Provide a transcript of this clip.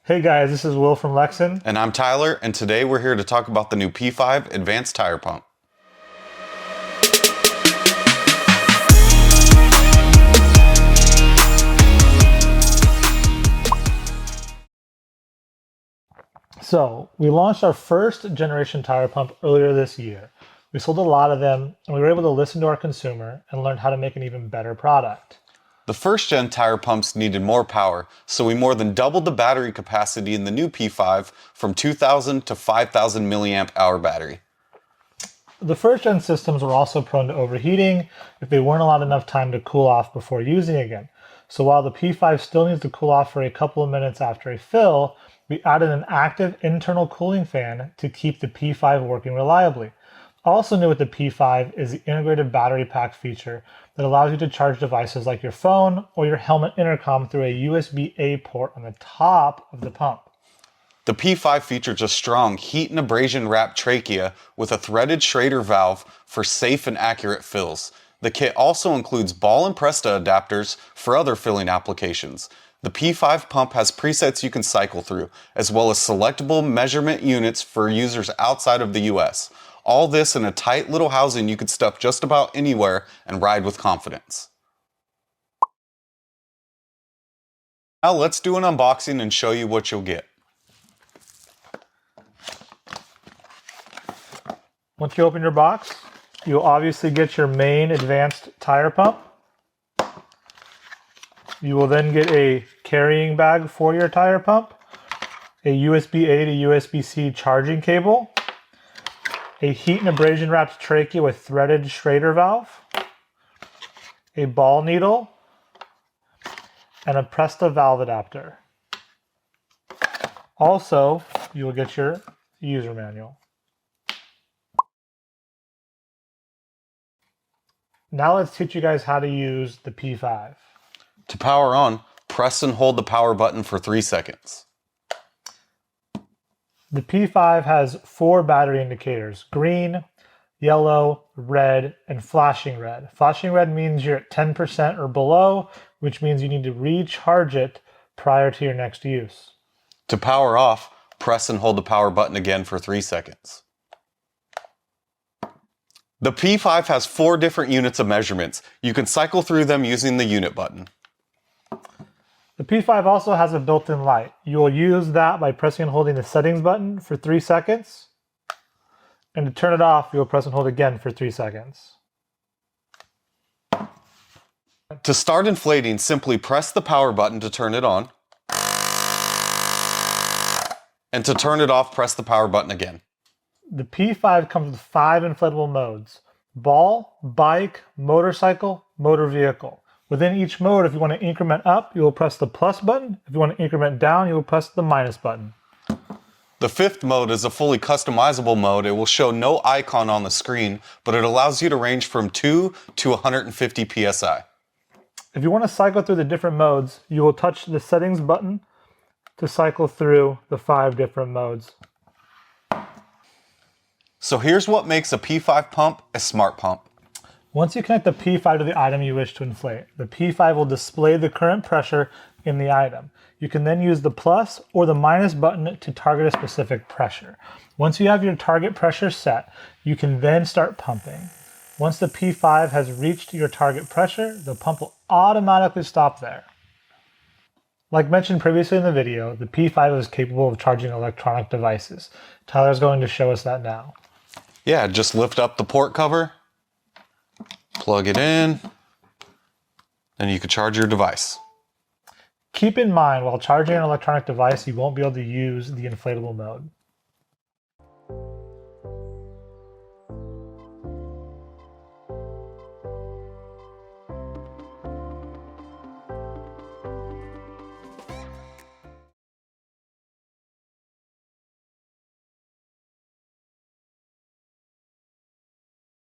Hey guys, this is Will from Lexin. And I'm Tyler, and today we're here to talk about the new P5 Advanced Tire Pump. So, we launched our first generation tire pump earlier this year. We sold a lot of them, and we were able to listen to our consumer and learn how to make an even better product. The first gen tire pumps needed more power, so we more than doubled the battery capacity in the new P5 from 2,000 to 5,000 milliamp hour battery. The first gen systems were also prone to overheating if they weren't allowed enough time to cool off before using again. So while the P5 still needs to cool off for a couple of minutes after a fill, we added an active internal cooling fan to keep the P5 working reliably. Also new with the P5 is the integrated battery pack feature that allows you to charge devices like your phone or your helmet intercom through a USB-A port on the top of the pump. The P5 features a strong heat and abrasion wrapped trachea with a threaded Schrader valve for safe and accurate fills. The kit also includes ball and Presta adapters for other filling applications. The P5 pump has presets you can cycle through, as well as selectable measurement units for users outside of the US. All this in a tight little housing you could stuff just about anywhere and ride with confidence. Now let's do an unboxing and show you what you'll get. Once you open your box, you'll obviously get your main advanced tire pump. You will then get a carrying bag for your tire pump, a USB-A to USB-C charging cable, a heat and abrasion wrapped trachea with threaded Schrader valve, a ball needle, and a Presta valve adapter. Also, you will get your user manual. Now let's teach you guys how to use the P5. To power on, press and hold the power button for 3 seconds. The P5 has 4 battery indicators: green, yellow, red, and flashing red. Flashing red means you're at 10% or below, which means you need to recharge it prior to your next use. To power off, press and hold the power button again for 3 seconds. The P5 has 4 different units of measurements. You can cycle through them using the unit button. The P5 also has a built-in light. You will use that by pressing and holding the settings button for 3 seconds. And to turn it off, you'll press and hold again for 3 seconds. To start inflating, simply press the power button to turn it on. And to turn it off, press the power button again. The P5 comes with 5 inflatable modes: ball, bike, motorcycle, motor vehicle. Within each mode, if you want to increment up, you will press the plus button. If you want to increment down, you will press the minus button. The 5th mode is a fully customizable mode. It will show no icon on the screen, but it allows you to range from 2 to 150 PSI. If you want to cycle through the different modes, you will touch the settings button to cycle through the 5 different modes. So here's what makes a P5 pump a smart pump. Once you connect the P5 to the item you wish to inflate, the P5 will display the current pressure in the item. You can then use the plus or the minus button to target a specific pressure. Once you have your target pressure set, you can then start pumping. Once the P5 has reached your target pressure, the pump will automatically stop there. Like mentioned previously in the video, the P5 is capable of charging electronic devices. Tyler's going to show us that now. Yeah, just lift up the port cover, plug it in, and you can charge your device. Keep in mind, while charging an electronic device, you won't be able to use the inflatable mode.